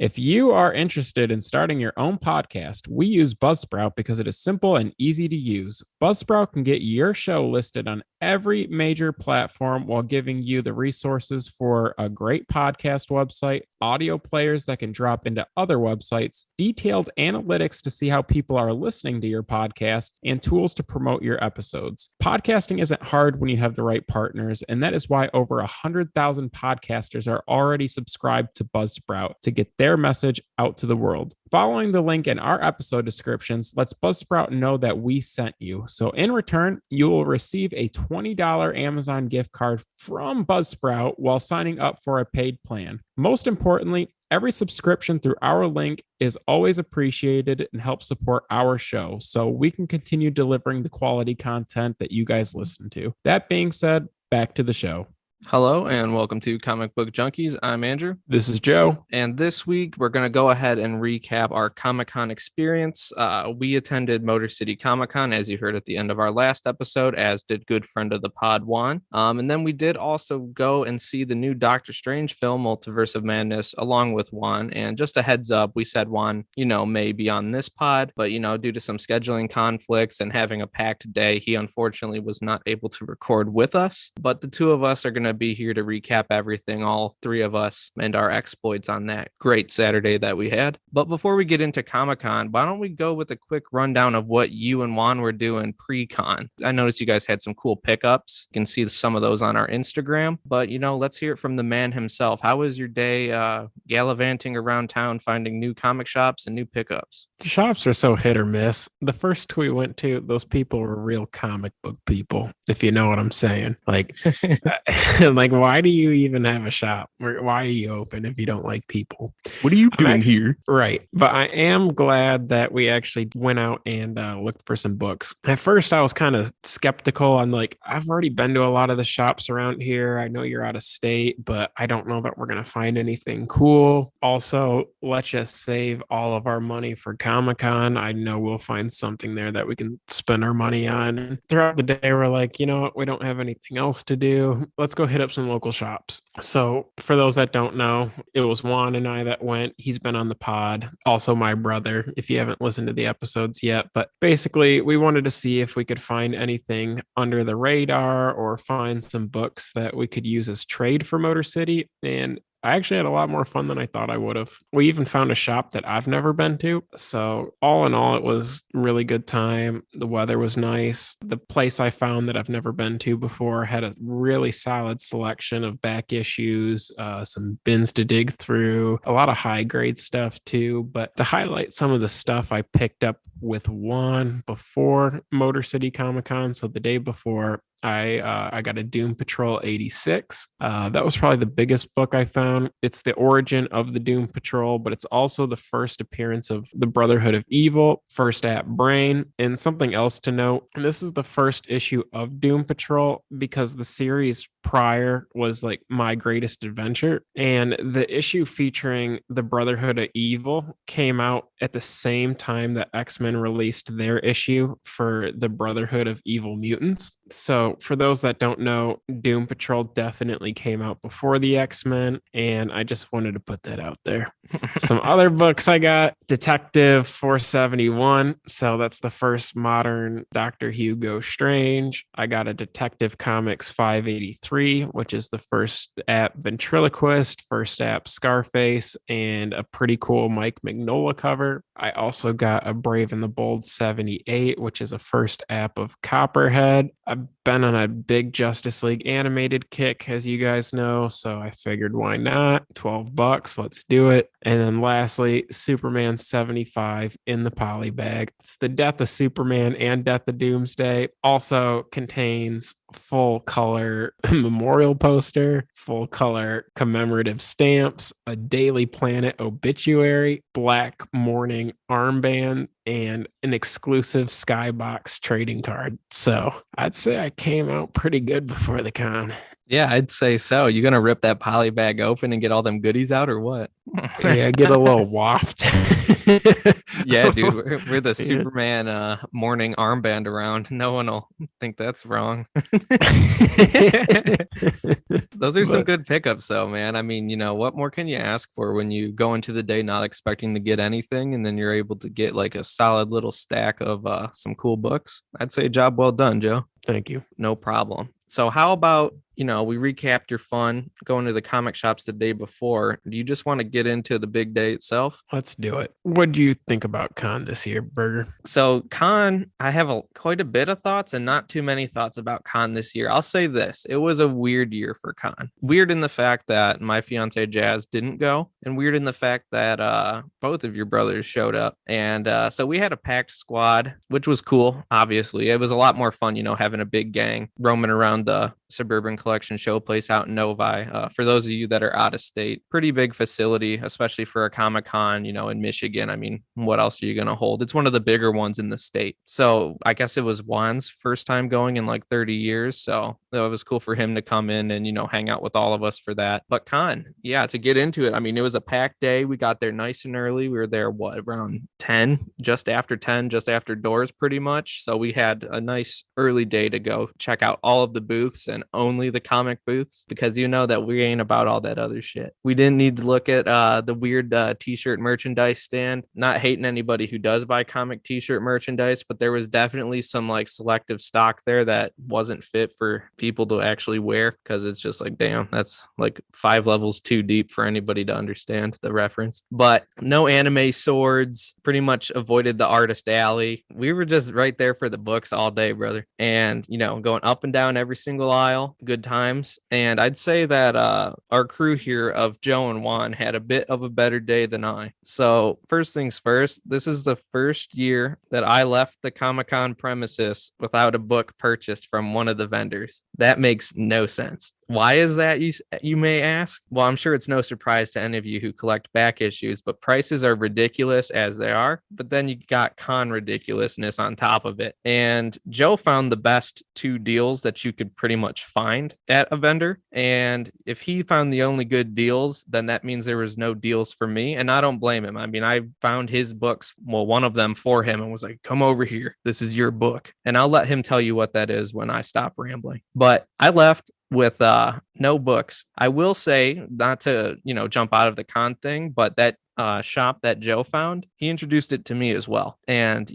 If you are interested in starting your own podcast, we use Buzzsprout because it is simple and easy to use. Buzzsprout can get your show listed on every major platform while giving you the resources for a great podcast website, audio players that can drop into other websites, detailed analytics to see how people are listening to your podcast, and tools to promote your episodes. Podcasting isn't hard when you have the right partners, and that is why over 100,000 podcasters are already subscribed to Buzzsprout to get their message out to the world. Following the link in our episode descriptions lets Buzzsprout know that we sent you. So in return, you will receive a $20 Amazon gift card from Buzzsprout while signing up for a paid plan. Most importantly, every subscription through our link is always appreciated and helps support our show so we can continue delivering the quality content that you guys listen to. That being said, back to the show. Hello and welcome to Comic Book Junkies. I'm Andrew. This is Joe. And this week we're going to go ahead and recap our Comic-Con experience. We attended Motor City Comic-Con, as you heard at the end of our last episode, as did good friend of the pod, Juan. And then we did also go and see the new Doctor Strange film, Multiverse of Madness, along with Juan. And just a heads up, we said Juan, may be on this pod, but, due to some scheduling conflicts and having a packed day, he unfortunately was not able to record with us. But the two of us are going to be here to recap everything, all three of us, and our exploits on that great Saturday that we had. But before we get into Comic-Con, why don't we go with a quick rundown of what you and Juan were doing pre-con? I noticed you guys had some cool pickups. You can see some of those on our Instagram, but let's hear it from the man himself. How was your day gallivanting around town, finding new comic shops and new pickups? The shops are so hit or miss. The first two we went to, those people were real comic book people, if you know what I'm saying. Like why do you even have a shop? Why are you open if you don't like people? What are you doing here? Right. But I am glad that we actually went out and looked for some books. At first, I was kind of skeptical. I'm like, I've already been to a lot of the shops around here. I know you're out of state, but I don't know that we're going to find anything cool. Also, let's just save all of our money for Comic-Con. I know we'll find something there that we can spend our money on. And throughout the day, we're like, you know what? We don't have anything else to do. Let's go hit up some local shops. So for those that don't know, it was Juan and I that went. He's been on the pod. Also my brother, if you haven't listened to the episodes yet. But basically, we wanted to see if we could find anything under the radar or find some books that we could use as trade for Motor City. And I actually had a lot more fun than I thought I would have. We even found a shop that I've never been to. So all in all, it was really good time. The weather was nice. The place I found that I've never been to before had a really solid selection of back issues, some bins to dig through, a lot of high grade stuff too. But to highlight some of the stuff I picked up with Juan before Motor City Comic-Con, so the day before, I got a Doom Patrol 86. That was probably the biggest book I found. It's the origin of the Doom Patrol, but it's also the first appearance of the Brotherhood of Evil, first at Brain. And something else to note, this is the first issue of Doom Patrol because the series prior was like My Greatest Adventure. And the issue featuring the Brotherhood of Evil came out at the same time that X-Men released their issue for the Brotherhood of Evil Mutants. So for those that don't know, Doom Patrol definitely came out before the X-Men, and I just wanted to put that out there. Some other books I got, Detective 471. So that's the first modern Dr. Hugo Strange. I got a Detective Comics 583, which is the first app Ventriloquist, first app Scarface, and a pretty cool Mike Mignola cover. I also got a Brave and the Bold 78, which is a first app of Copperhead. I've been on a big Justice League animated kick, as you guys know, so I figured why not? $12, let's do it. And then lastly, Superman 75 in the poly bag. It's the Death of Superman and Death of Doomsday. Also contains full color memorial poster, full color commemorative stamps, a Daily Planet obituary, Black Morning armband, and an exclusive Skybox trading card. So I'd say I came out pretty good before the con. Yeah, I'd say so. You gonna rip that poly bag open and get all them goodies out or what? Yeah, get a little waft. Yeah, dude, we're the Yeah. Superman morning armband around. No one will think that's wrong. Those are some But good pickups though, man. I mean, what more can you ask for when you go into the day not expecting to get anything and then you're able to get like a solid little stack of some cool books? I'd say job well done, Joe. thank you. No problem. So how about, we recapped your fun going to the comic shops the day before. Do you just want to get into the big day itself? Let's do it. What do you think about con this year, Burger? So con, I have quite a bit of thoughts and not too many thoughts about con this year. I'll say this. It was a weird year for con. Weird in the fact that my fiance Jazz didn't go, and weird in the fact that both of your brothers showed up. And so we had a packed squad, which was cool. Obviously, it was a lot more fun, having a big gang roaming around the Suburban Collection showplace out in Novi. For those of you that are out of state, pretty big facility, especially for a Comic-Con, in Michigan. I mean, what else are you going to hold? It's one of the bigger ones in the state. So I guess it was Juan's first time going in like 30 years. So it was cool for him to come in and, hang out with all of us for that. But con, yeah, to get into it, I mean, it was a packed day. We got there nice and early. We were there, around 10, just after 10, just after doors, pretty much. So we had a nice early day to go check out all of the booths and only the comic booths, because that we ain't about all that other shit. We didn't need to look at the weird t-shirt merchandise stand. Not hating anybody who does buy comic t-shirt merchandise, but there was definitely some like selective stock there that wasn't fit for people to actually wear, because it's just like, damn, that's like 5 levels too deep for anybody to understand the reference. But no anime swords, pretty much avoided the artist alley. We were just right there for the books all day, brother. And going up and down every single aisle, good times. And I'd say that our crew here of Joe and Juan had a bit of a better day than I. So first things first, this is the first year that I left the Comic-Con premises without a book purchased from one of the vendors. That makes no sense. Why is that, you may ask? Well, I'm sure it's no surprise to any of you who collect back issues, but prices are ridiculous as they are. But then you got con ridiculousness on top of it. And Joe found the best 2 deals that you could pretty much find at a vendor. And if he found the only good deals, then that means there was no deals for me. And I don't blame him. I mean, I found his books, one of them for him, and was like, come over here. This is your book. And I'll let him tell you what that is when I stop rambling. But I left with no books. I will say, not to jump out of the con thing, but that shop that Joe found, he introduced it to me as well. And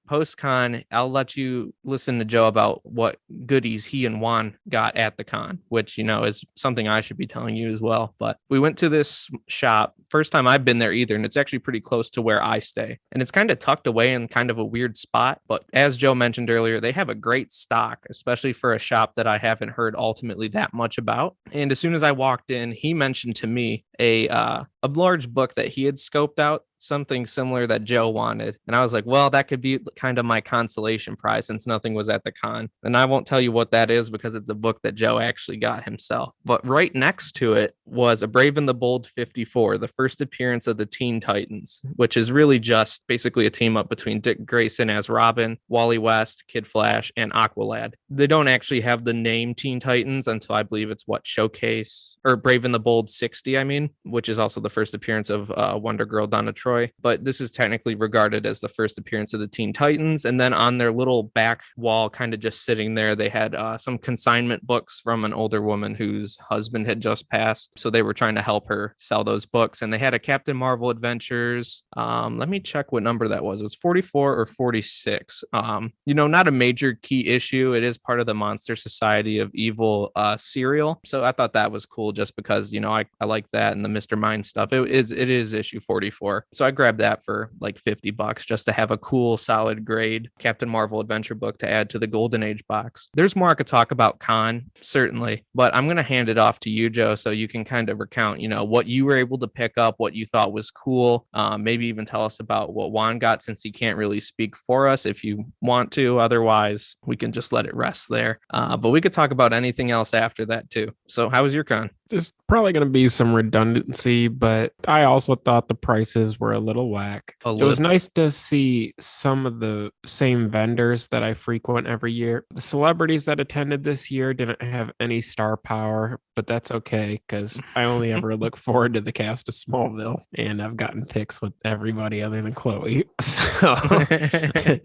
post-con, I'll let you listen to Joe about what goodies he and Juan got at the con, which is something I should be telling you as well. But we went to this shop, first time I've been there either, and it's actually pretty close to where I stay, and it's kind of tucked away in kind of a weird spot. But as Joe mentioned earlier, they have a great stock, especially for a shop that I haven't heard ultimately that much about. And as soon as I walked in, he mentioned to me a large book that he had scoped out, something similar that Joe wanted. And I was like, well, that could be kind of my consolation prize since nothing was at the con. And I won't tell you what that is because it's a book that Joe actually got himself. But right next to it was A Brave and the Bold 54, the first appearance of the Teen Titans, which is really just basically a team up between Dick Grayson as Robin, Wally West, Kid Flash, and Aqualad. They don't actually have the name Teen Titans until I believe it's Showcase or Brave and the Bold 60, which is also the first appearance of Wonder Girl Donna Troy. But this is technically regarded as the first appearance of the Teen Titans. And then on their little back wall, kind of just sitting there, they had some consignment books from an older woman whose husband had just passed. So they were trying to help her sell those books. And they had a Captain Marvel Adventures. Let me check what number that was. It was 44 or 46. Not a major key issue. It is part of the Monster Society of Evil serial. So I thought that was cool just because, I like that and the Mr. Mind stuff. It is issue 44. So I grabbed that for like $50 just to have a cool, solid grade Captain Marvel adventure book to add to the Golden Age box. There's more I could talk about con, certainly, but I'm going to hand it off to you, Joe, so you can kind of recount, what you were able to pick up, what you thought was cool. Maybe even tell us about what Juan got, since he can't really speak for us if you want to. Otherwise, we can just let it ride. rest there. But we could talk about anything else after that too. So how was your con? There's probably going to be some redundancy, but I also thought the prices were a little whack. It was nice to see some of the same vendors that I frequent every year. The celebrities that attended this year didn't have any star power, but that's okay because I only ever look forward to the cast of Smallville, and I've gotten pics with everybody other than Chloe. So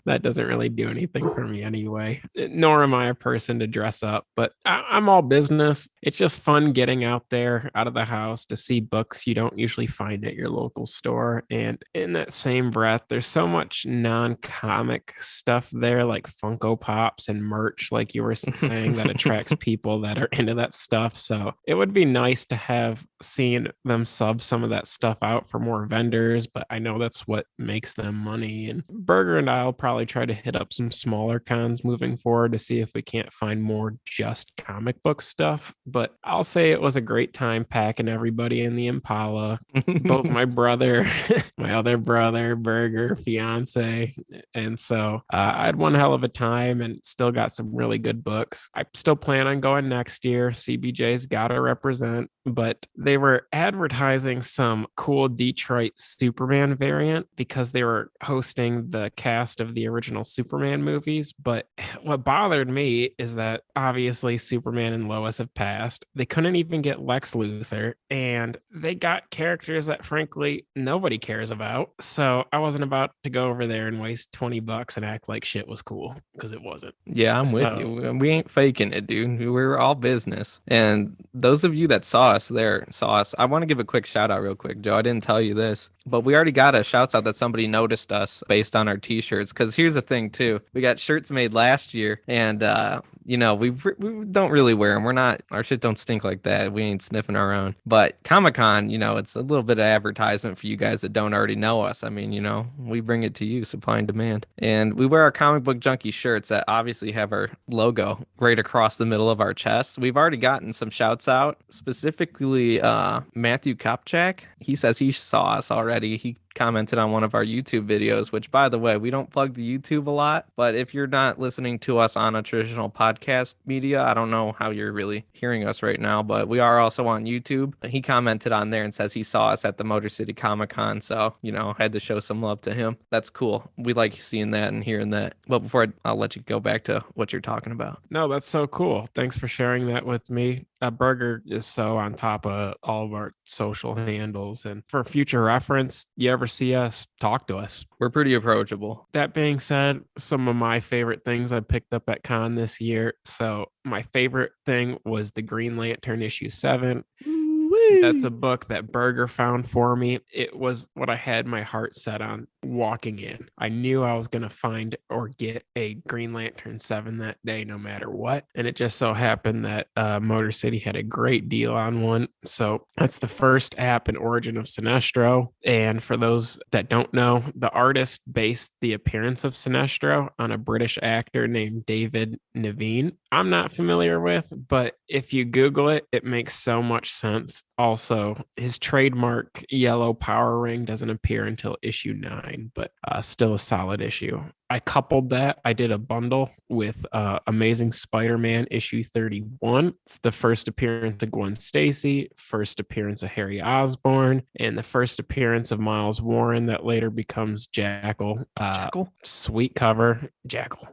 that doesn't really do anything for me anyway, nor am I a person to dress up, but I'm all business. It's just fun getting out there out of the house to see books you don't usually find at your local store. And in that same breath, there's so much non-comic stuff there, like Funko Pops and merch, like you were saying, that attracts people that are into that stuff. So it would be nice to have seen them sub some of that stuff out for more vendors, but I know that's what makes them money. And Burger and I'll probably try to hit up some smaller cons moving forward to see if we can't find more just comic book stuff. But I'll say it was a great time packing everybody in the Impala. Both my brother, my other brother, Burger, fiance. And so I had one hell of a time and still got some really good books. I still plan on going next year. CBJ's got to represent, but they were advertising some cool Detroit Superman variant because they were hosting the cast of the original Superman movies. But what bothered me is that obviously Superman and Lois have passed. They couldn't even get Lex Luthor, and they got characters that frankly nobody cares about. So I wasn't about to go over there and waste $20 and act like shit was cool because it wasn't. Yeah, I'm with you. We ain't faking it, dude. We were all business. And those of you that saw us there, I want to give a quick shout out real quick, Joe. I didn't tell you this, but we already got a shout out that somebody noticed us based on our t-shirts. Because here's the thing too, we got shirts made last year, and we don't really wear them. Our shit don't stink like that. We ain't sniffing our own. But Comic-Con, it's a little bit of advertisement for you guys that don't already know us. I mean, we bring it to you, supply and demand. And we wear our comic book junkie shirts that obviously have our logo right across the middle of our chest. We've already gotten some shouts out, specifically Matthew Kopchak. He says he saw us already. He commented on one of our YouTube videos, which, by the way, we don't plug the YouTube a lot, but if you're not listening to us on a traditional podcast media, I don't know how you're really hearing us right now, but we are also on YouTube. He commented on there and says he saw us at the Motor City Comic Con, so, had to show some love to him. That's cool. We like seeing that and hearing that. Well, before I'll let you go back to what you're talking about. No, that's so cool. Thanks for sharing that with me. Burger is so on top of all of our social handles, and for future reference, you ever see us, talk to us. We're pretty approachable. That being said, some of my favorite things I picked up at con this year. So my favorite thing was the Green Lantern issue 7. That's a book that Burger found for me. It was what I had my heart set on walking in. I knew I was going to find or get a Green Lantern 7 that day, no matter what. And it just so happened that Motor City had a great deal on one. So that's the first app in Origin of Sinestro. And for those that don't know, the artist based the appearance of Sinestro on a British actor named David Naveen. I'm not familiar with, but if you Google it, it makes so much sense. Also, his trademark yellow power ring doesn't appear until issue 9, but still a solid issue. I coupled that. I did a bundle with Amazing Spider-Man issue 31. It's the first appearance of Gwen Stacy, first appearance of Harry Osborn, and the first appearance of Miles Warren that later becomes Jackal. Jackal? Sweet cover. Jackal.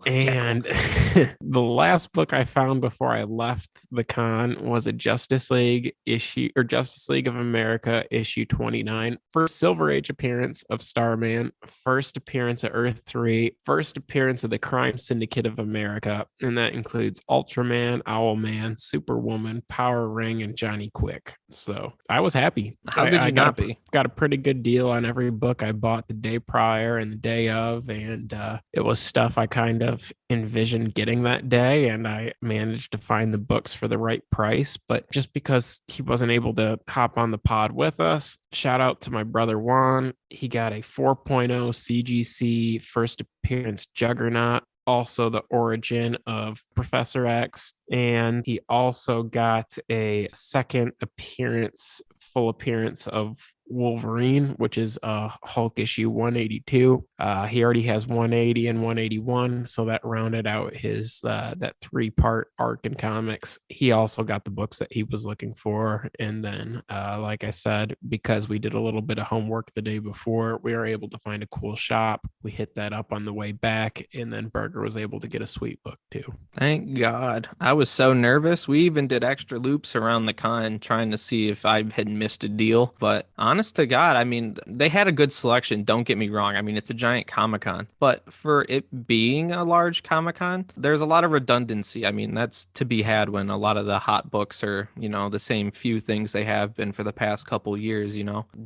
And the last book I found before I left the con was a Justice League issue, or Justice League of America issue 29. First Silver Age appearance of Starman, first appearance of Earth 3, first appearance of the Crime Syndicate of America, and that includes Ultraman, Owlman, Superwoman, Power Ring, and Johnny Quick. So I was happy. How did you not be? Got a pretty good deal on every book I bought the day prior and the day of, and it was stuff I kind of envisioned getting that day, and I managed to find the books for the right price. But just because he wasn't able to hop on the pod with us, shout out to my brother Juan. He got a 4.0 CGC first appearance Juggernaut, also the origin of Professor X, and he also got a second appearance, full appearance of Wolverine, which is Hulk issue 182. He already has 180 and 181, so that rounded out his that 3-part arc in comics. He also got the books that he was looking for, and then like I said, because we did a little bit of homework the day before, we were able to find a cool shop. We hit that up on the way back, and then Berger was able to get a sweet book too. Thank God. I was so nervous. We even did extra loops around the con trying to see if I had missed a deal. But honest to God, I mean, they had a good selection. Don't get me wrong. I mean, it's a giant Comic-Con. But for it being a large Comic-Con, there's a lot of redundancy. I mean, that's to be had when a lot of the hot books are, the same few things they have been for the past couple years,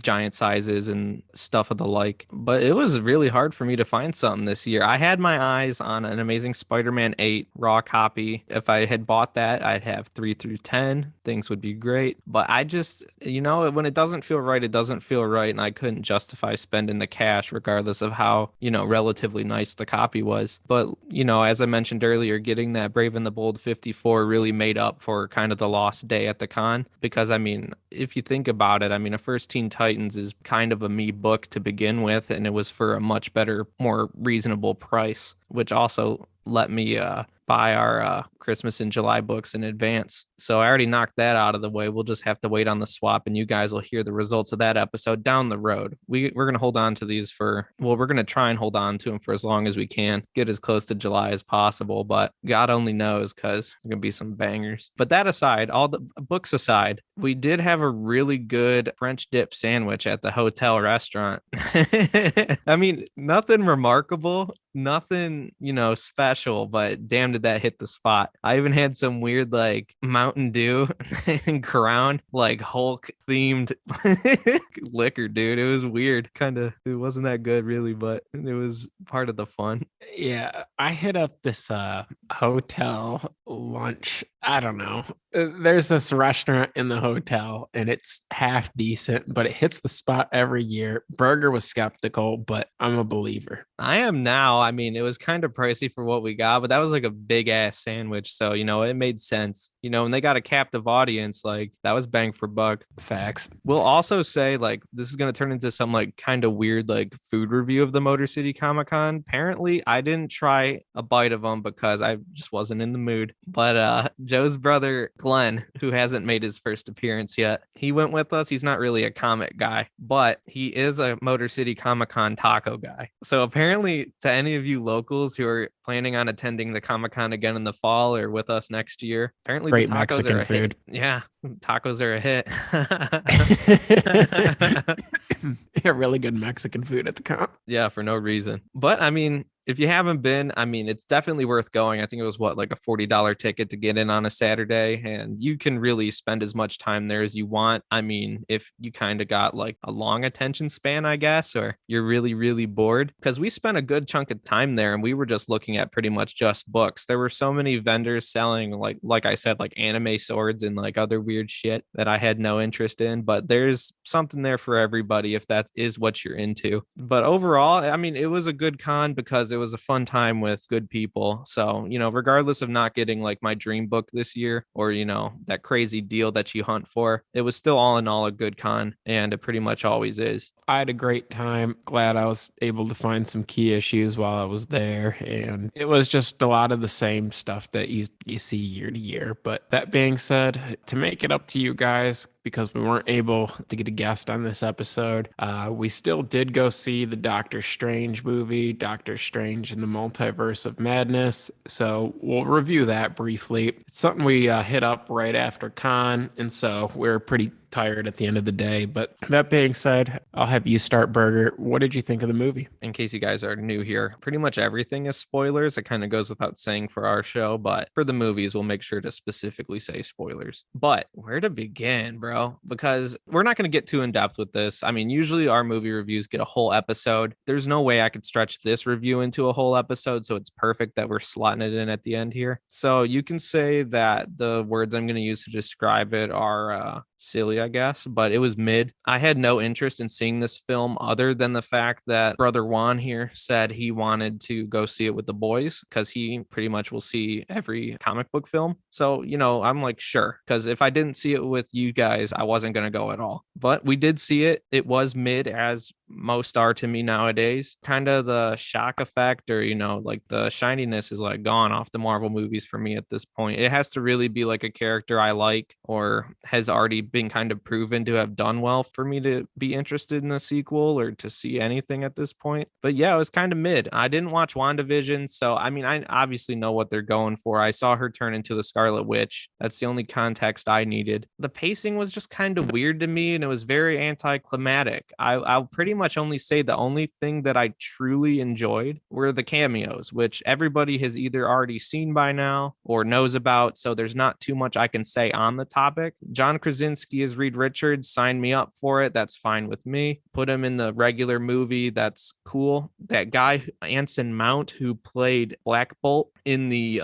giant sizes and stuff of the like. But it was really hard for me to find something this year. I had my eyes on an Amazing Spider-Man 8 raw copy. If I had bought that, I'd have 3 through 10. Things would be great. But I just, when it doesn't feel right, it doesn't feel right. And I couldn't justify spending the cash regardless of how, relatively nice the copy was. But, as I mentioned earlier, getting that Brave and the Bold 54 really made up for kind of the lost day at the con. Because, I mean, if you think about it, I mean, a First Teen Titans is kind of a me book to begin with. And it was for a much better, more reasonable price, which also let me buy our Christmas in July books in advance. So I already knocked that out of the way. We'll just have to wait on the swap, and you guys will hear the results of that episode down the road. We're going to hold on to these we're going to try and hold on to them for as long as we can, get as close to July as possible, but God only knows, because there's going to be some bangers. But that aside, all the books aside, we did have a really good French dip sandwich at the hotel restaurant. I mean, nothing remarkable, nothing, special, but damn did that hit the spot. I even had some weird like Mountain Dew and Crown like Hulk themed liquor, dude. It was weird. It wasn't that good really, but it was part of the fun. Yeah, I hit up this hotel lunch. I don't know. There's this restaurant in the hotel and it's half decent, but it hits the spot every year. Berger was skeptical, but I'm a believer. I am now. I mean, it was kind of pricey for what we got, but that was like a big ass sandwich. So, it made sense. When they got a captive audience, like that was bang for buck. Facts. We'll also say like this is going to turn into some like kind of weird like food review of the Motor City Comic Con. Apparently, I didn't try a bite of them because I just wasn't in the mood. But Joe's brother, Glenn, who hasn't made his first appearance yet, he went with us. He's not really a comic guy, but he is a Motor City Comic Con taco guy. So apparently, to any of you locals who are planning on attending the Comic Con again in the fall or with us next year, apparently great the tacos Mexican are a food. hit. Yeah, tacos are a hit. Yeah, really good Mexican food at the con. Yeah, for no reason. But I mean, if you haven't been, I mean, it's definitely worth going. I think it was like a $40 ticket to get in on a Saturday, and you can really spend as much time there as you want. I mean, if you kind of got like a long attention span, I guess, or you're really, really bored, because we spent a good chunk of time there and we were just looking at pretty much just books. There were so many vendors selling like I said, like anime swords and like other weird shit that I had no interest in, but there's something there for everybody if that is what you're into. But overall, I mean, it was a good con because it was a fun time with good people. So, regardless of not getting like my dream book this year or, that crazy deal that you hunt for, it was still all in all a good con, and it pretty much always is. I had a great time. Glad I was able to find some key issues while I was there. And it was just a lot of the same stuff that you see year to year. But that being said, to make it up to you guys, because we weren't able to get a guest on this episode, we still did go see the Doctor Strange movie, Doctor Strange in the Multiverse of Madness. So we'll review that briefly. It's something we hit up right after con, and so we're pretty tired at the end of the day. But that being said, I'll have you start, Berger. What did you think of the movie? In case you guys are new here, pretty much everything is spoilers. It kind of goes without saying for our show, but for the movies, we'll make sure to specifically say spoilers. But where to begin, bro? Because we're not going to get too in depth with this. I mean, usually our movie reviews get a whole episode. There's no way I could stretch this review into a whole episode, so it's perfect that we're slotting it in at the end here. So you can say that the words I'm going to use to describe it are silly, I guess, but it was mid. I had no interest in seeing this film other than the fact that brother Juan here said he wanted to go see it with the boys because he pretty much will see every comic book film. So, I'm like, sure, because if I didn't see it with you guys, I wasn't going to go at all. But we did see it. It was mid, as most are to me nowadays. Kind of the shock effect, or like the shininess is like gone off the Marvel movies for me at this point. It has to really be like a character I like or has already been kind of proven to have done well for me to be interested in a sequel or to see anything at this point. But yeah, it was kind of mid. I didn't watch WandaVision, so I mean, I obviously know what they're going for. I saw her turn into the Scarlet Witch. That's the only context I needed. The pacing was just kind of weird to me, and it was very anticlimactic. I'll pretty much only say the only thing that I truly enjoyed were the cameos, which everybody has either already seen by now or knows about, so there's not too much I can say on the topic. John Krasinski as Reed Richards, sign me up for it. That's fine with me. Put him in the regular movie. That's cool. That guy, Anson Mount, who played Black Bolt in the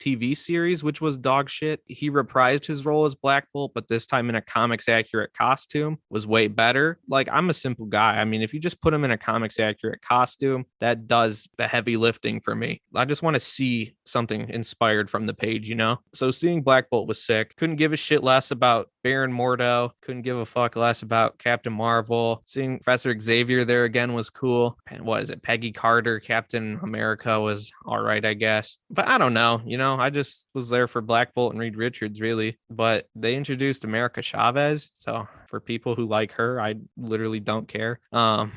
TV series, which was dog shit, he reprised his role as Black Bolt, but this time in a comics accurate costume, was way better. Like, I'm a simple guy. I mean, if you just put him in a comics accurate costume, that does the heavy lifting for me. I just want to see something inspired from the page, So seeing Black Bolt was sick. Couldn't give a shit less about Baron Mordo. Couldn't give a fuck less about Captain Marvel. Seeing Professor Xavier there again was cool. What is it? Peggy Carter, Captain America was all right, I guess. But I don't know. I just was there for Black Bolt and Reed Richards, really. But they introduced America Chavez. So for people who like her, I literally don't care. I'm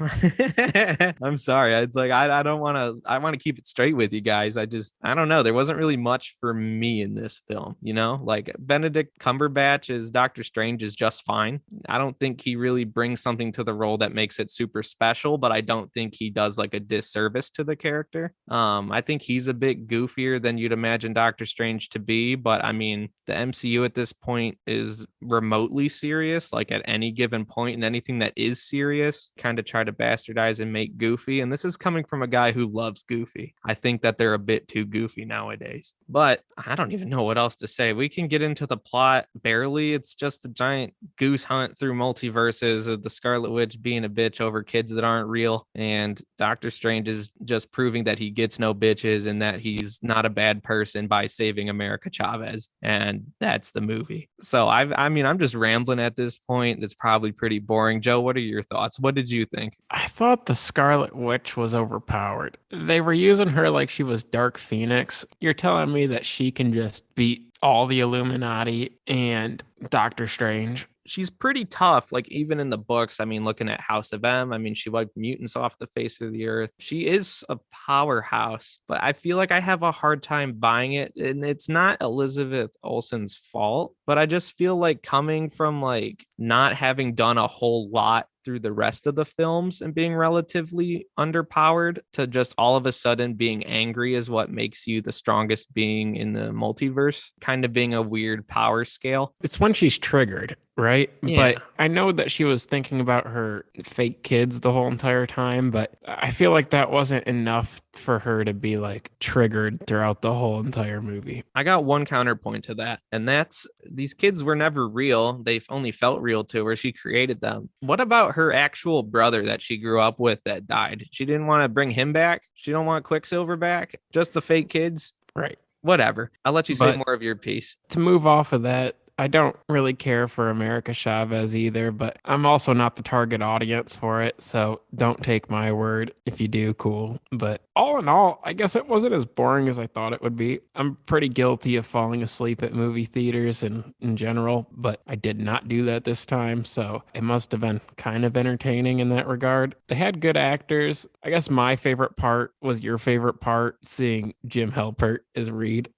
sorry. It's like, I don't want to, I want to keep it straight with you guys. I don't know. There wasn't really much for me in this film, like Benedict Cumberbatch as Doctor Strange is just fine. I don't think he really brings something to the role that makes it super special, but I don't think he does like a disservice to the character. I think he's a bit goofier than you'd imagine Doctor Strange to be, but I mean, the MCU at this point is remotely serious, like at any given point, and anything that is serious kind of try to bastardize and make goofy. And this is coming from a guy who loves goofy. I think that they're a bit too goofy nowadays, but I don't even know what else to say. We can get into the plot barely. It's just a giant goose hunt through multiverses of the Scarlet Witch being a bitch over kids that aren't real, and Doctor Strange is just proving that he gets no bitches and that he's not a bad person by saving America Chavez. And that's the movie. So I mean, I'm just rambling at this point. It's probably pretty boring. Joe, what are your thoughts? What did you think? I thought the Scarlet Witch was overpowered. They were using her like she was Dark Phoenix. You're telling me that she can just beat all the Illuminati and Doctor Strange? She's pretty tough, like even in the books. I mean, looking at House of M, I mean, she wiped mutants off the face of the earth. She is a powerhouse, but I feel like I have a hard time buying it. And it's not Elizabeth Olsen's fault, but I just feel like coming from like not having done a whole lot through the rest of the films and being relatively underpowered to just all of a sudden being angry is what makes you the strongest being in the multiverse, kind of being a weird power scale. It's when she's triggered, right? Yeah. But I know that she was thinking about her fake kids the whole entire time, but I feel like that wasn't enough for her to be like triggered throughout the whole entire movie. I got one counterpoint to that, and that's these kids were never real. They've only felt real to her. She created them. What about her actual brother that she grew up with that died? She didn't want to bring him back. She don't want Quicksilver back. Just the fake kids. Right. Whatever. I'll let you say more of your piece. To move off of that, I don't really care for America Chavez either, but I'm also not the target audience for it, so don't take my word. If you do, cool. But all in all, I guess it wasn't as boring as I thought it would be. I'm pretty guilty of falling asleep at movie theaters and in general, but I did not do that this time, so it must have been kind of entertaining in that regard. They had good actors. I guess my favorite part was your favorite part, seeing Jim Halpert as Reed.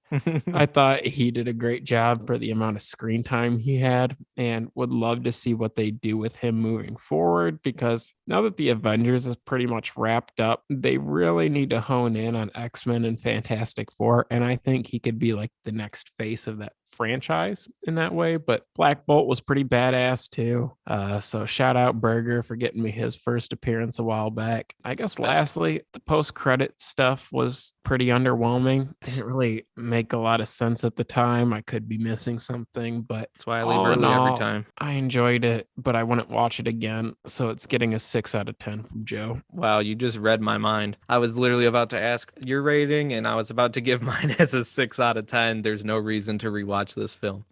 I thought he did a great job for the amount of screen time he had, and would love to see what they do with him moving forward, because now that the Avengers is pretty much wrapped up, they really need to hone in on X-Men and Fantastic Four, and I think he could be like the next face of that franchise in that way, but Black Bolt was pretty badass too. So shout out Burger for getting me his first appearance a while back. I guess lastly, the post-credit stuff was pretty underwhelming. Didn't really make a lot of sense at the time. I could be missing something, but That's why I leave all in early every all, time. I enjoyed it, but I wouldn't watch it again. So it's getting a 6 out of 10 from Joe. Wow, you just read my mind. I was literally about to ask your rating, and I was about to give mine as a 6 out of 10. There's no reason to rewatch this film.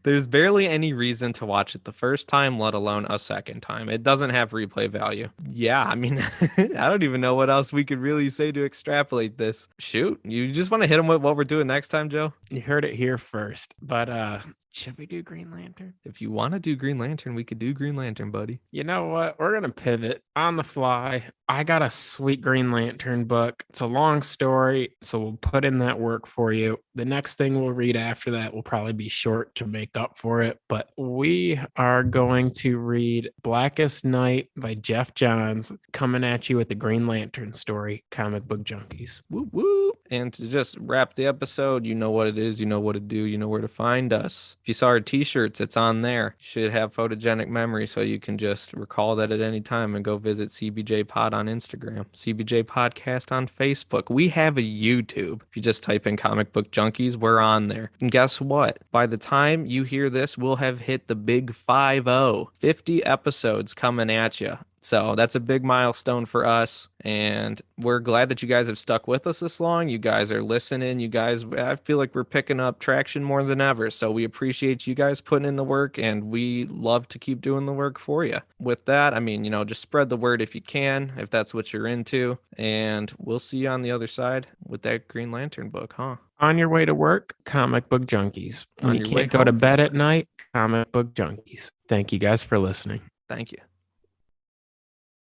There's barely any reason to watch it the first time, let alone a second time. It doesn't have replay value. Yeah, I mean, I don't even know what else we could really say to extrapolate this. Shoot, you just want to hit them with what we're doing next time, Joe? You heard it here first, but should we do Green Lantern? If you want to do Green Lantern, we could do Green Lantern, buddy. You know what? We're going to pivot on the fly. I got a sweet Green Lantern book. It's a long story, so we'll put in that work for you. The next thing we'll read after that will probably be short to make up for it, but we are going to read Blackest Night by Jeff Johns, coming at you with the Green Lantern story, Comic Book Junkies. Woo woo. And to just wrap the episode, you know what it is, you know what to do, you know where to find us. If you saw our t-shirts, it's on there. You should have photogenic memory so you can just recall that at any time and go visit CBJ Pod on Instagram, CBJ Podcast on Facebook. We have a YouTube. If you just type in Comic Book Junkies, we're on there. And guess what? By the time you hear this, we'll have hit the big 50, 50 episodes coming at you. So that's a big milestone for us, and we're glad that you guys have stuck with us this long. You guys are listening. You guys, I feel like we're picking up traction more than ever. So we appreciate you guys putting in the work, and we love to keep doing the work for you. With that, I mean, just spread the word if you can, if that's what you're into, and we'll see you on the other side with that Green Lantern book, huh? On your way to work, Comic Book Junkies. When On you your way can't go to home bed from at night, Comic Book Junkies. Thank you guys for listening. Thank you.